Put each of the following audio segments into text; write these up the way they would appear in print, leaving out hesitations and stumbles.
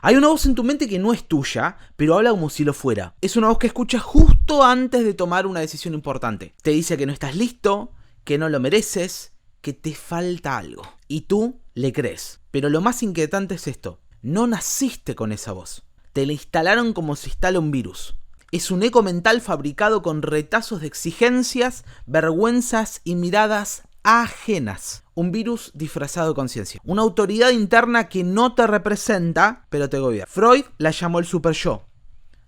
Hay una voz en tu mente que no es tuya, pero habla como si lo fuera. Es una voz que escuchas justo antes de tomar una decisión importante. Te dice que no estás listo, que no lo mereces, que te falta algo. Y tú le crees. Pero lo más inquietante es esto. No naciste con esa voz. Te la instalaron como se instala un virus. Es un eco mental fabricado con retazos de exigencias, vergüenzas y miradas ajenas. Un virus disfrazado de conciencia. Una autoridad interna que no te representa, pero te gobierna. Freud la llamó el super yo.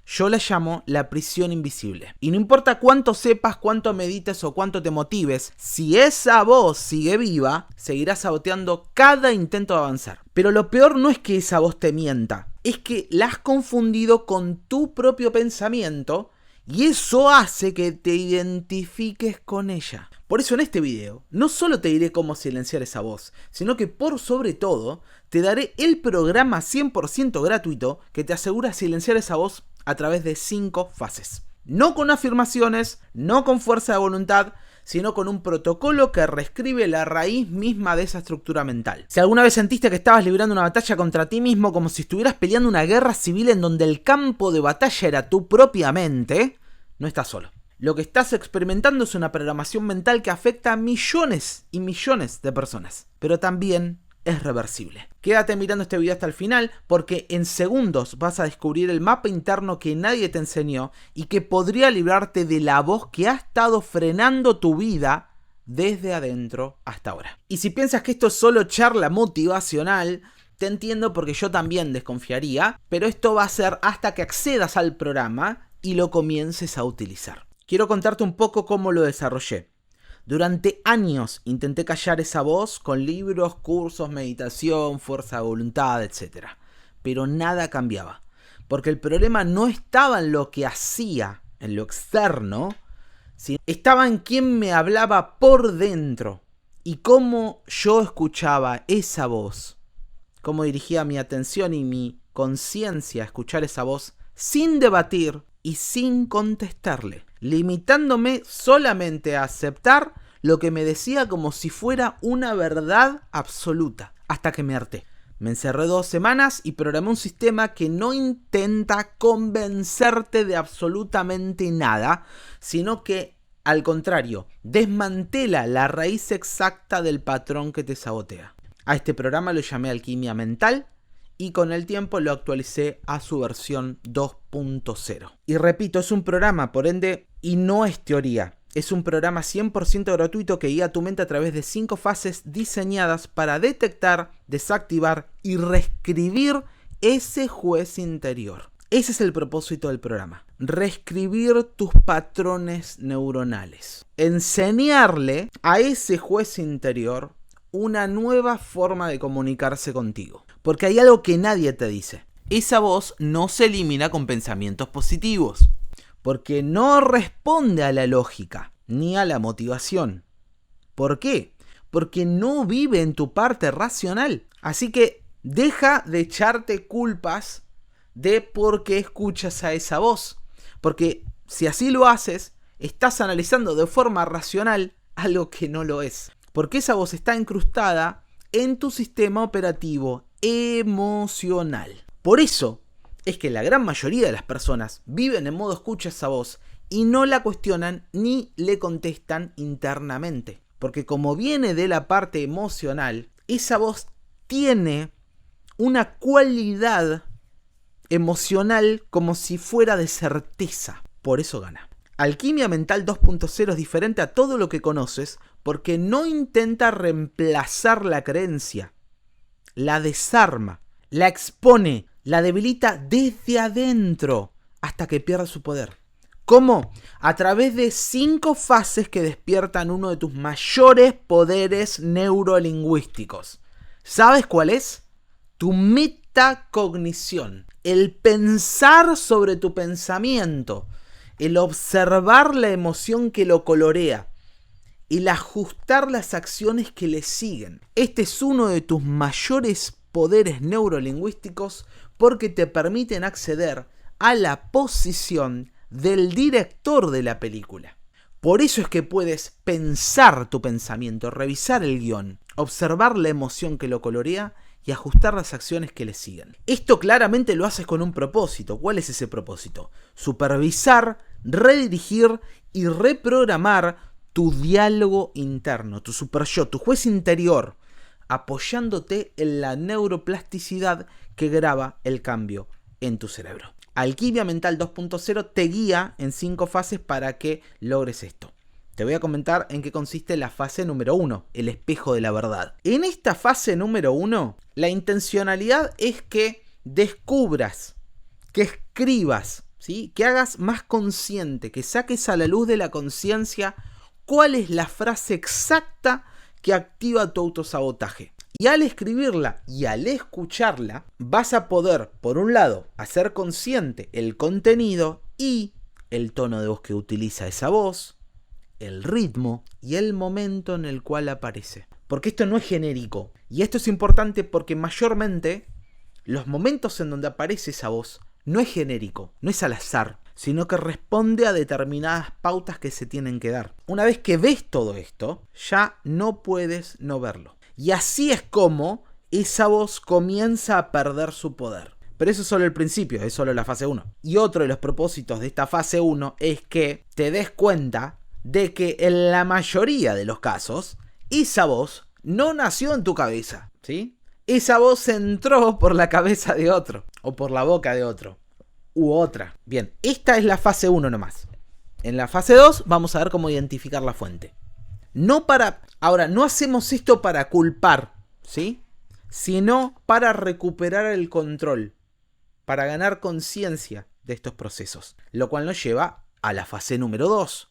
Yo la llamo la prisión invisible. Y no importa cuánto sepas, cuánto medites o cuánto te motives, si esa voz sigue viva, seguirás saboteando cada intento de avanzar. Pero lo peor no es que esa voz te mienta, es que la has confundido con tu propio pensamiento y eso hace que te identifiques con ella. Por eso en este video no solo te diré cómo silenciar esa voz, sino que por sobre todo te daré el programa 100% gratuito que te asegura silenciar esa voz a través de 5 fases. No con afirmaciones, no con fuerza de voluntad, sino con un protocolo que reescribe la raíz misma de esa estructura mental. Si alguna vez sentiste que estabas librando una batalla contra ti mismo como si estuvieras peleando una guerra civil en donde el campo de batalla era tu propia mente, no estás solo. Lo que estás experimentando es una programación mental que afecta a millones y millones de personas, pero también es reversible. Quédate mirando este video hasta el final porque en segundos vas a descubrir el mapa interno que nadie te enseñó y que podría librarte de la voz que ha estado frenando tu vida desde adentro hasta ahora. Y si piensas que esto es solo charla motivacional, te entiendo porque yo también desconfiaría, pero esto va a ser hasta que accedas al programa y lo comiences a utilizar. Quiero contarte un poco cómo lo desarrollé. Durante años intenté callar esa voz con libros, cursos, meditación, fuerza de voluntad, etc. Pero nada cambiaba. Porque el problema no estaba en lo que hacía, en lo externo, sino estaba en quién me hablaba por dentro. Y cómo yo escuchaba esa voz. Cómo dirigía mi atención y mi conciencia a escuchar esa voz sin debatir y sin contestarle, limitándome solamente a aceptar lo que me decía como si fuera una verdad absoluta, hasta que me harté. Me encerré 2 semanas y programé un sistema que no intenta convencerte de absolutamente nada, sino que, al contrario, desmantela la raíz exacta del patrón que te sabotea. A este programa lo llamé Alquimia Mental, y con el tiempo lo actualicé a su versión 2.0. Y repito, es un programa, por ende, y no es teoría. Es un programa 100% gratuito que guía tu mente a través de 5 fases diseñadas para detectar, desactivar y reescribir ese juez interior. Ese es el propósito del programa. Reescribir tus patrones neuronales. Enseñarle a ese juez interior una nueva forma de comunicarse contigo. Porque hay algo que nadie te dice. Esa voz no se elimina con pensamientos positivos. Porque no responde a la lógica, ni a la motivación. ¿Por qué? Porque no vive en tu parte racional. Así que deja de echarte culpas de por qué escuchas a esa voz. Porque si así lo haces, estás analizando de forma racional algo que no lo es. Porque esa voz está incrustada en tu sistema operativo emocional. Por eso es que la gran mayoría de las personas viven en modo escucha esa voz y no la cuestionan ni le contestan internamente. Porque como viene de la parte emocional, esa voz tiene una cualidad emocional como si fuera de certeza. Por eso gana. Alquimia Mental 2.0 es diferente a todo lo que conoces porque no intenta reemplazar la creencia, la desarma, la expone, la debilita desde adentro hasta que pierda su poder. ¿Cómo? A través de 5 fases que despiertan uno de tus mayores poderes neurolingüísticos. ¿Sabes cuál es? Tu metacognición, el pensar sobre tu pensamiento, el observar la emoción que lo colorea, el ajustar las acciones que le siguen. Este es uno de tus mayores poderes neurolingüísticos porque te permiten acceder a la posición del director de la película. Por eso es que puedes pensar tu pensamiento, revisar el guión, observar la emoción que lo colorea y ajustar las acciones que le siguen. Esto claramente lo haces con un propósito. ¿Cuál es ese propósito? Supervisar, redirigir y reprogramar tu diálogo interno, tu super yo, tu juez interior, apoyándote en la neuroplasticidad que graba el cambio en tu cerebro. Alquimia Mental 2.0 te guía en 5 fases para que logres esto. Te voy a comentar en qué consiste la fase número 1, el espejo de la verdad. En esta fase número 1, la intencionalidad es que descubras, que escribas, ¿sí? Que hagas más consciente, que saques a la luz de la conciencia cuál es la frase exacta que activa tu autosabotaje. Y al escribirla y al escucharla, vas a poder, por un lado, hacer consciente el contenido y el tono de voz que utiliza esa voz, el ritmo y el momento en el cual aparece. Porque esto no es genérico. Y esto es importante porque mayormente los momentos en donde aparece esa voz no es genérico, no es al azar, sino que responde a determinadas pautas que se tienen que dar. Una vez que ves todo esto, ya no puedes no verlo. Y así es como esa voz comienza a perder su poder. Pero eso es solo el principio, es solo la fase 1. Y otro de los propósitos de esta fase 1 es que te des cuenta de que en la mayoría de los casos, esa voz no nació en tu cabeza, ¿sí? Esa voz entró por la cabeza de otro, o por la boca de otro, u otra. Bien, esta es la fase 1 nomás. En la fase 2 vamos a ver cómo identificar la fuente. Ahora, no hacemos esto para culpar, ¿sí? Sino para recuperar el control, para ganar conciencia de estos procesos. Lo cual nos lleva a la fase número 2.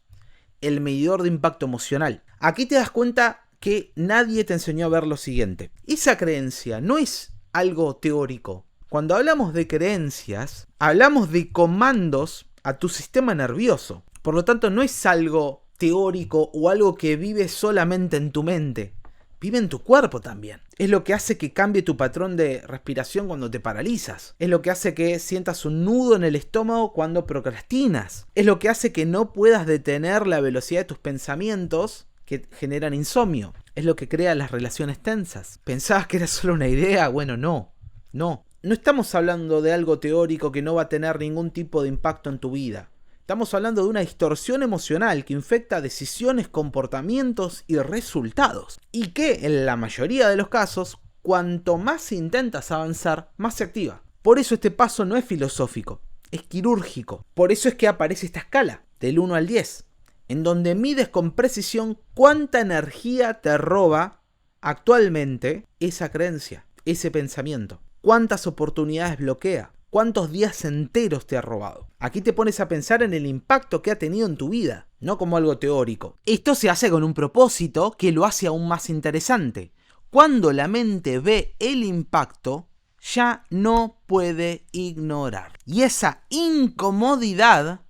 El medidor de impacto emocional. Aquí te das cuenta que nadie te enseñó a ver lo siguiente. Esa creencia no es algo teórico. Cuando hablamos de creencias, hablamos de comandos a tu sistema nervioso. Por lo tanto, no es algo teórico o algo que vive solamente en tu mente. Vive en tu cuerpo también. Es lo que hace que cambie tu patrón de respiración cuando te paralizas. Es lo que hace que sientas un nudo en el estómago cuando procrastinas. Es lo que hace que no puedas detener la velocidad de tus pensamientos que generan insomnio. Es lo que crea las relaciones tensas. ¿Pensabas que era solo una idea? Bueno, no. No estamos hablando de algo teórico que no va a tener ningún tipo de impacto en tu vida. Estamos hablando de una distorsión emocional que infecta decisiones, comportamientos y resultados. Y que en la mayoría de los casos, cuanto más intentas avanzar, más se activa. Por eso este paso no es filosófico, es quirúrgico. Por eso es que aparece esta escala, del 1 al 10, en donde mides con precisión cuánta energía te roba actualmente esa creencia, ese pensamiento. Cuántas oportunidades bloquea. ¿Cuántos días enteros te ha robado? Aquí te pones a pensar en el impacto que ha tenido en tu vida, no como algo teórico. Esto se hace con un propósito que lo hace aún más interesante. Cuando la mente ve el impacto, ya no puede ignorar. Y esa incomodidad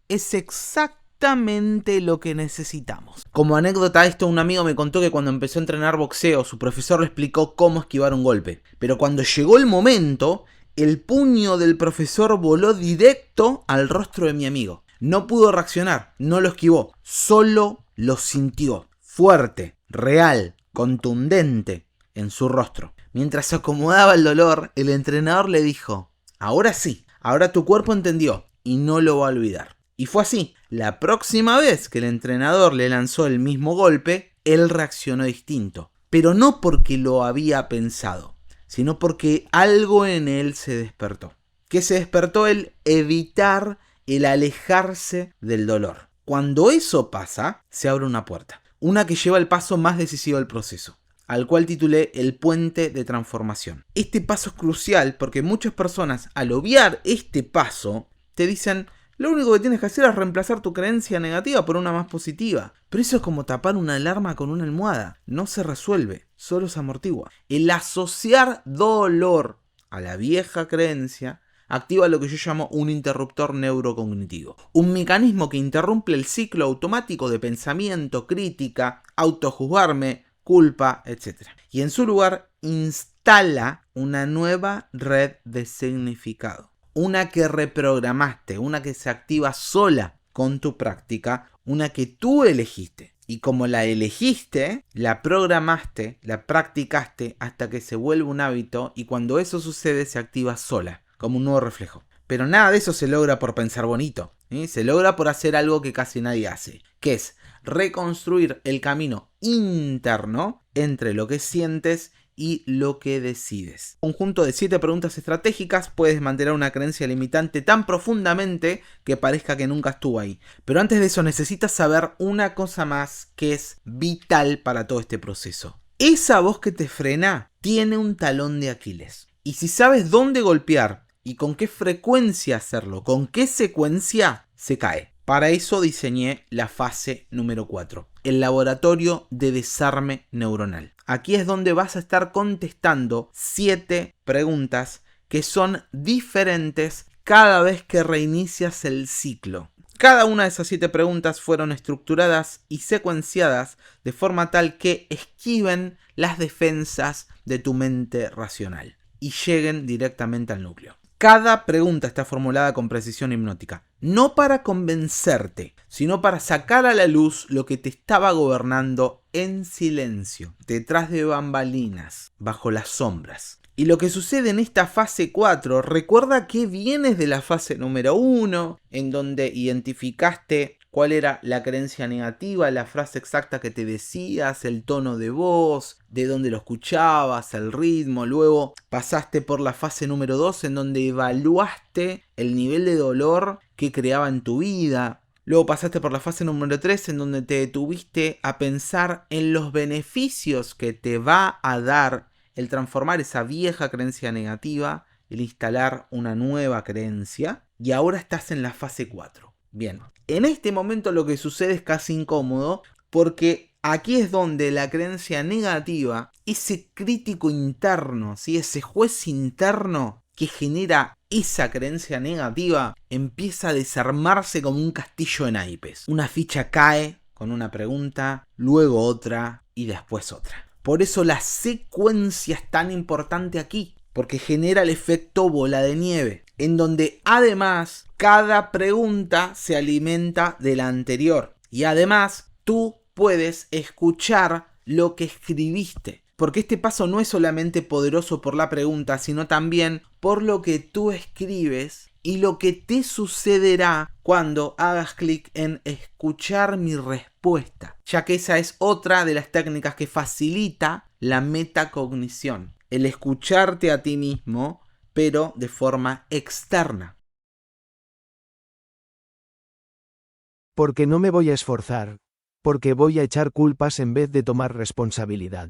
es exactamente lo que necesitamos. Como anécdota esto, un amigo me contó que cuando empezó a entrenar boxeo, su profesor le explicó cómo esquivar un golpe. Pero cuando llegó el momento, el puño del profesor voló directo al rostro de mi amigo. No pudo reaccionar, no lo esquivó, solo lo sintió. Fuerte, real, contundente en su rostro. Mientras se acomodaba el dolor, el entrenador le dijo: ahora sí, ahora tu cuerpo entendió y no lo va a olvidar. Y fue así. La próxima vez que el entrenador le lanzó el mismo golpe, él reaccionó distinto. Pero no porque lo había pensado, sino porque algo en él se despertó. ¿Qué se despertó? El evitar, el alejarse del dolor. Cuando eso pasa, se abre una puerta. Una que lleva al paso más decisivo del proceso, al cual titulé el puente de transformación. Este paso es crucial porque muchas personas, al obviar este paso, te dicen: lo único que tienes que hacer es reemplazar tu creencia negativa por una más positiva. Pero eso es como tapar una alarma con una almohada. No se resuelve, solo se amortigua. El asociar dolor a la vieja creencia activa lo que yo llamo un interruptor neurocognitivo. Un mecanismo que interrumpe el ciclo automático de pensamiento, crítica, autojuzgarme, culpa, etc. Y en su lugar instala una nueva red de significado. Una que reprogramaste, una que se activa sola con tu práctica, una que tú elegiste. Y como la elegiste, la programaste, la practicaste hasta que se vuelve un hábito y cuando eso sucede se activa sola, como un nuevo reflejo. Pero nada de eso se logra por pensar bonito, ¿sí? Se logra por hacer algo que casi nadie hace, que es reconstruir el camino interno entre lo que sientes y lo que decides. Un conjunto de 7 preguntas estratégicas puedes mantener una creencia limitante tan profundamente que parezca que nunca estuvo ahí. Pero antes de eso necesitas saber una cosa más que es vital para todo este proceso. Esa voz que te frena tiene un talón de Aquiles. Y si sabes dónde golpear y con qué frecuencia hacerlo, con qué secuencia, se cae. Para eso diseñé la fase número 4, el laboratorio de desarme neuronal. Aquí es donde vas a estar contestando 7 preguntas que son diferentes cada vez que reinicias el ciclo. Cada una de esas 7 preguntas fueron estructuradas y secuenciadas de forma tal que esquiven las defensas de tu mente racional y lleguen directamente al núcleo. Cada pregunta está formulada con precisión hipnótica, no para convencerte, sino para sacar a la luz lo que te estaba gobernando en silencio, detrás de bambalinas, bajo las sombras. Y lo que sucede en esta fase 4, recuerda que vienes de la fase número 1, en donde identificaste cuál era la creencia negativa, la frase exacta que te decías, el tono de voz, de dónde lo escuchabas, el ritmo. Luego pasaste por la fase número 2, en donde evaluaste el nivel de dolor que creaba en tu vida. Luego pasaste por la fase número 3, en donde te detuviste a pensar en los beneficios que te va a dar el transformar esa vieja creencia negativa, el instalar una nueva creencia. Y ahora estás en la fase 4. Bien, en este momento lo que sucede es casi incómodo porque aquí es donde la creencia negativa, ese crítico interno, ¿sí? Ese juez interno que genera esa creencia negativa, empieza a desarmarse como un castillo de naipes. Una ficha cae con una pregunta, luego otra y después otra. Por eso la secuencia es tan importante aquí, porque genera el efecto bola de nieve, en donde además cada pregunta se alimenta de la anterior. Y además tú puedes escuchar lo que escribiste. Porque este paso no es solamente poderoso por la pregunta, sino también por lo que tú escribes y lo que te sucederá cuando hagas clic en escuchar mi respuesta, ya que esa es otra de las técnicas que facilita la metacognición, el escucharte a ti mismo, pero de forma externa. Porque no me voy a esforzar, porque voy a echar culpas en vez de tomar responsabilidad.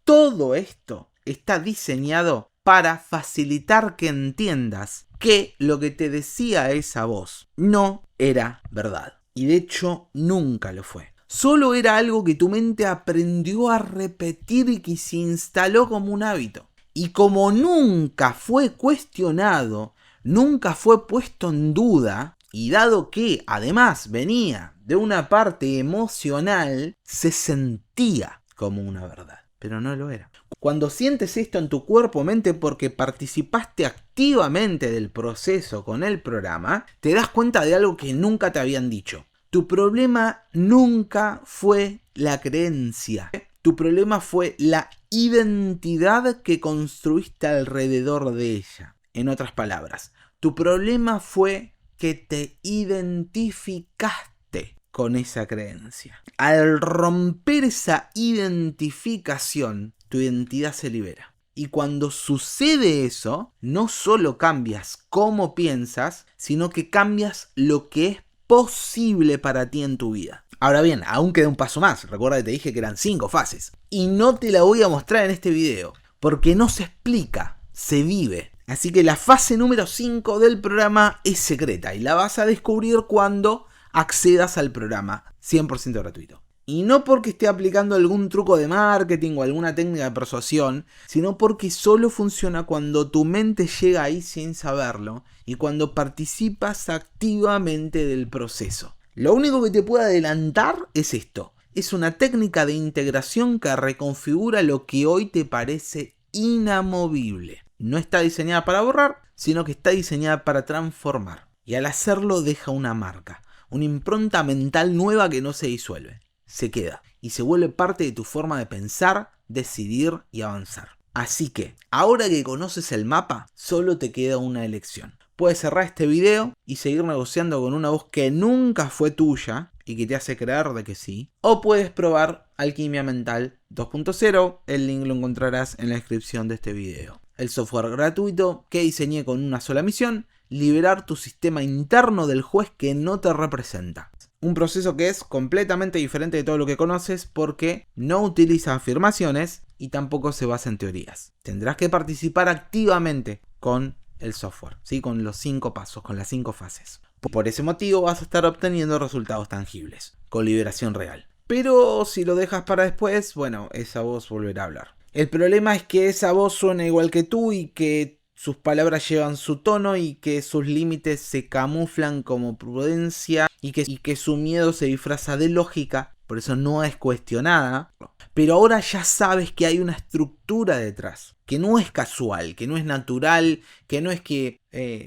Todo esto está diseñado para facilitar que entiendas que lo que te decía esa voz no era verdad. Y de hecho nunca lo fue. Solo era algo que tu mente aprendió a repetir y que se instaló como un hábito. Y como nunca fue cuestionado, nunca fue puesto en duda, y dado que además venía de una parte emocional, se sentía como una verdad. Pero no lo era. Cuando sientes esto en tu cuerpo mente porque participaste activamente del proceso con el programa, te das cuenta de algo que nunca te habían dicho. Tu problema nunca fue la creencia. Tu problema fue la identidad que construiste alrededor de ella. En otras palabras, tu problema fue que te identificaste con esa creencia. Al romper esa identificación, tu identidad se libera. Y cuando sucede eso, no solo cambias cómo piensas, sino que cambias lo que es posible para ti en tu vida. Ahora bien, aún queda un paso más. Recuerda que te dije que eran 5 fases. Y no te la voy a mostrar en este video, porque no se explica, se vive. Así que la fase número 5 del programa es secreta y la vas a descubrir cuando accedas al programa 100% gratuito. Y no porque esté aplicando algún truco de marketing o alguna técnica de persuasión, sino porque solo funciona cuando tu mente llega ahí sin saberlo y cuando participas activamente del proceso. Lo único que te puede adelantar es esto. Es una técnica de integración que reconfigura lo que hoy te parece inamovible. No está diseñada para borrar, sino que está diseñada para transformar. Y al hacerlo deja una marca, una impronta mental nueva que no se disuelve. se queda y se vuelve parte de tu forma de pensar, decidir y avanzar. Así que, ahora que conoces el mapa, solo te queda una elección. Puedes cerrar este video y seguir negociando con una voz que nunca fue tuya y que te hace creer de que sí. O puedes probar Alquimia Mental 2.0, el link lo encontrarás en la descripción de este video. El software gratuito que diseñé con una sola misión: liberar tu sistema interno del juez que no te representa. Un proceso que es completamente diferente de todo lo que conoces porque no utiliza afirmaciones y tampoco se basa en teorías. Tendrás que participar activamente con el software, ¿sí? Con los 5 pasos, con las 5 fases. Por ese motivo vas a estar obteniendo resultados tangibles, con liberación real. Pero si lo dejas para después, bueno, esa voz volverá a hablar. El problema es que esa voz suena igual que tú y que sus palabras llevan su tono y que sus límites se camuflan como prudencia y que su miedo se disfraza de lógica, por eso no es cuestionada. Pero ahora ya sabes que hay una estructura detrás, que no es casual, que no es natural, que no es que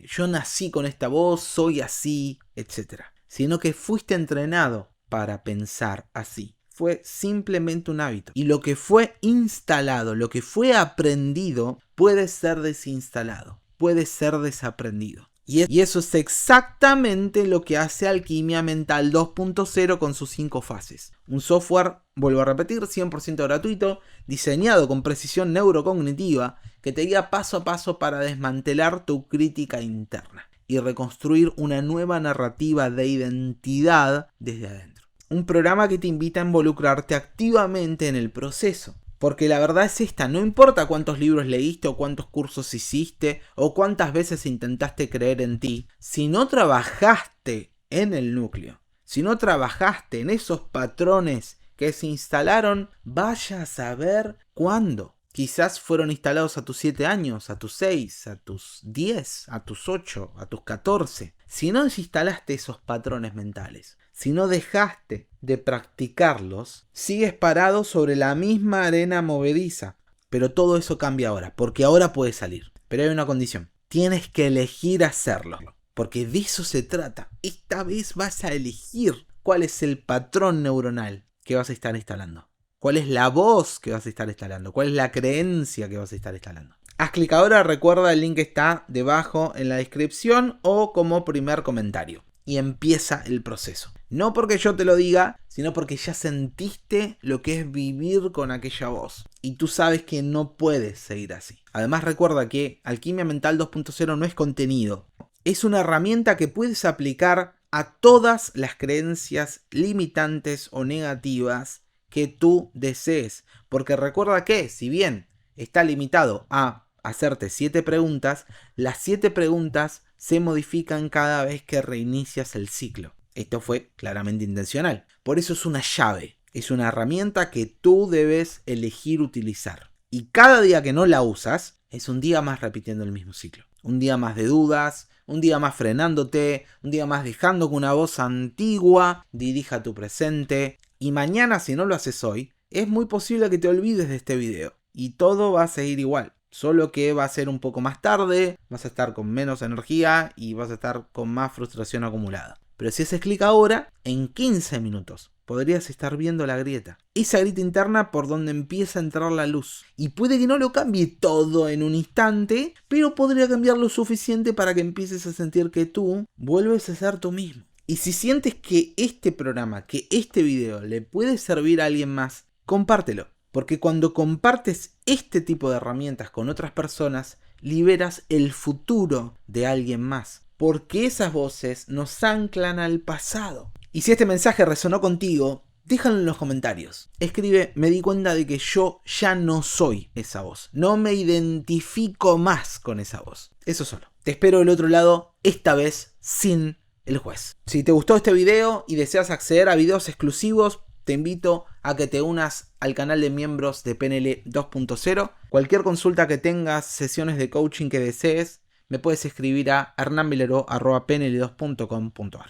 yo nací con esta voz, soy así, etc. Sino que fuiste entrenado para pensar así. Fue simplemente un hábito. Y lo que fue instalado, lo que fue aprendido, puede ser desinstalado, puede ser desaprendido. Y eso es exactamente lo que hace Alquimia Mental 2.0 con sus 5 fases. Un software, vuelvo a repetir, 100% gratuito, diseñado con precisión neurocognitiva, que te guía paso a paso para desmantelar tu crítica interna y reconstruir una nueva narrativa de identidad desde adentro. Un programa que te invita a involucrarte activamente en el proceso. Porque la verdad es esta, no importa cuántos libros leíste o cuántos cursos hiciste o cuántas veces intentaste creer en ti, si no trabajaste en el núcleo, si no trabajaste en esos patrones que se instalaron, vaya a saber cuándo. Quizás fueron instalados a tus 7 años, a tus 6, a tus 10, a tus 8, a tus 14. Si no desinstalaste esos patrones mentales, si no dejaste de practicarlos, sigues parado sobre la misma arena movediza. Pero todo eso cambia ahora, porque ahora puedes salir. Pero hay una condición: tienes que elegir hacerlo, porque de eso se trata. Esta vez vas a elegir cuál es el patrón neuronal que vas a estar instalando. ¿Cuál es la voz que vas a estar instalando? ¿Cuál es la creencia que vas a estar instalando? Haz clic ahora, recuerda, el link está debajo en la descripción o como primer comentario. Y empieza el proceso. No porque yo te lo diga, sino porque ya sentiste lo que es vivir con aquella voz. Y tú sabes que no puedes seguir así. Además, recuerda que Alquimia Mental 2.0 no es contenido. Es una herramienta que puedes aplicar a todas las creencias limitantes o negativas que tú desees. Porque recuerda que, si bien está limitado a hacerte 7 preguntas, las 7 preguntas se modifican cada vez que reinicias el ciclo. Esto fue claramente intencional. Por eso es una llave. Es una herramienta que tú debes elegir utilizar. Y cada día que no la usas, es un día más repitiendo el mismo ciclo. Un día más de dudas, un día más frenándote, un día más dejando que una voz antigua dirija tu presente. Y mañana, si no lo haces hoy, es muy posible que te olvides de este video. Y todo va a seguir igual. Solo que va a ser un poco más tarde, vas a estar con menos energía y vas a estar con más frustración acumulada. Pero si haces clic ahora, en 15 minutos podrías estar viendo la grieta. Esa grieta interna por donde empieza a entrar la luz. Y puede que no lo cambie todo en un instante, pero podría cambiar lo suficiente para que empieces a sentir que tú vuelves a ser tú mismo. Y si sientes que este programa, que este video le puede servir a alguien más, compártelo. Porque cuando compartes este tipo de herramientas con otras personas, liberas el futuro de alguien más. Porque esas voces nos anclan al pasado. Y si este mensaje resonó contigo, déjalo en los comentarios. Escribe: me di cuenta de que yo ya no soy esa voz. No me identifico más con esa voz. Eso solo. Te espero del otro lado, esta vez sin el juez. Si te gustó este video y deseas acceder a videos exclusivos, te invito a que te unas al canal de miembros de PNL 2.0. Cualquier consulta que tengas, sesiones de coaching que desees, me puedes escribir a hernanvillaró@pnl2.com.ar.